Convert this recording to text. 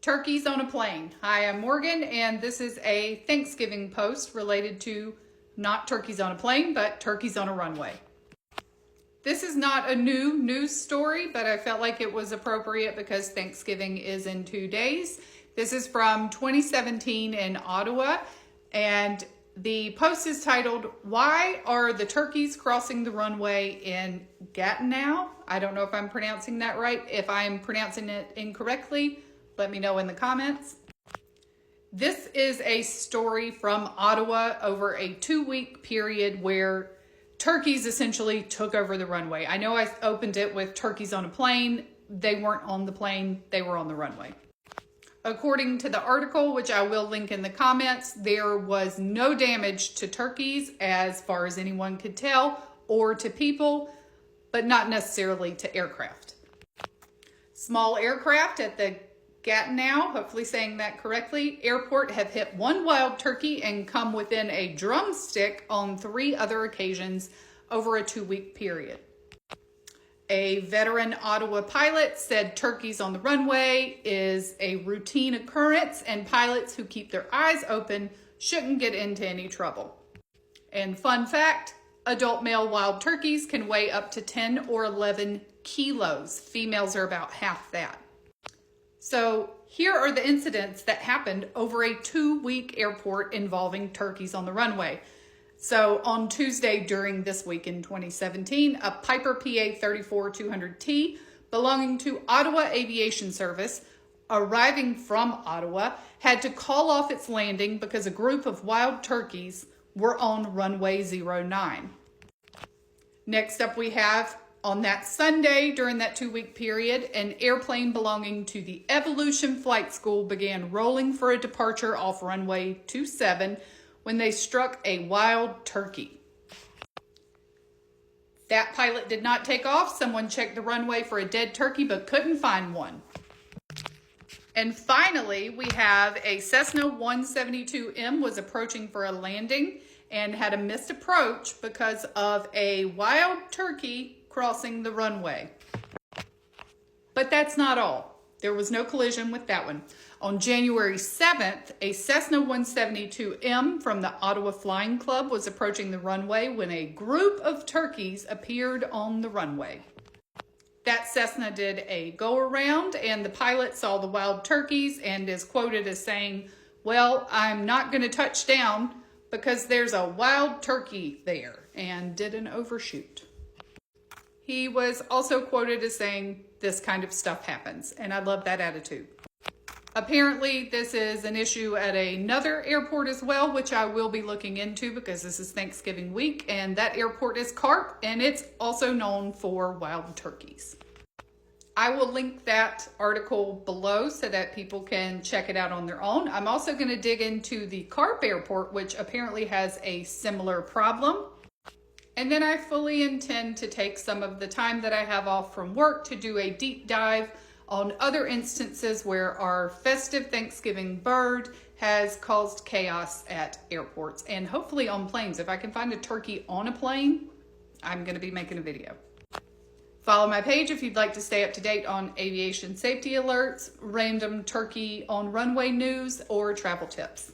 Turkeys on a plane. Hi, I'm Morgan, and this is a Thanksgiving post related to not turkeys on a plane, but turkeys on a runway. This is not a new news story, but I felt like it was appropriate because Thanksgiving is in 2 days. This is from 2017 in Ottawa, and the post is titled, "Why are the turkeys crossing the runway in Gatineau?" I don't know if I'm pronouncing that right. If I'm pronouncing it incorrectly, let me know in the comments. This is a story from Ottawa over a 2-week period where turkeys essentially took over the runway. I know I opened it with turkeys on a plane. They weren't on the plane, they were on the runway. According to the article, which I will link in the comments, there was no damage to turkeys as far as anyone could tell, or to people, but not necessarily to aircraft. Small aircraft at the Gatineau, hopefully saying that correctly, airport have hit one wild turkey and come within a drumstick on 3 other occasions over a 2-week period. A veteran Ottawa pilot said turkeys on the runway is a routine occurrence and pilots who keep their eyes open shouldn't get into any trouble. And fun fact, adult male wild turkeys can weigh up to 10 or 11 kilos. Females are about half that. So here are the incidents that happened over a 2-week airport involving turkeys on the runway. So on Tuesday during this week in 2017, a Piper PA-34-200T belonging to Ottawa Aviation Service, arriving from Ottawa, had to call off its landing because a group of wild turkeys were on runway 09. Next up we have, on that Sunday during that 2-week period, an airplane belonging to the Evolution Flight School began rolling for a departure off runway 27 when they struck a wild turkey. That pilot did not take off. Someone checked the runway for a dead turkey but couldn't find one. And finally, we have a Cessna 172M was approaching for a landing and had a missed approach because of a wild turkey crossing the runway. But that's not all. There was no collision with that one. On January 7th, a Cessna 172M from the Ottawa Flying Club was approaching the runway when a group of turkeys appeared on the runway. That Cessna did a go-around and the pilot saw the wild turkeys and is quoted as saying, "Well, I'm not going to touch down because there's a wild turkey there," and did an overshoot. He was also quoted as saying, "This kind of stuff happens," and I love that attitude. Apparently, this is an issue at another airport as well, which I will be looking into because this is Thanksgiving week, and that airport is Carp, and it's also known for wild turkeys. I will link that article below so that people can check it out on their own. I'm also going to dig into the Carp airport, which apparently has a similar problem. And then I fully intend to take some of the time that I have off from work to do a deep dive on other instances where our festive Thanksgiving bird has caused chaos at airports and hopefully on planes. If I can find a turkey on a plane, I'm going to be making a video. Follow my page if you'd like to stay up to date on aviation safety alerts, random turkey on runway news, or travel tips.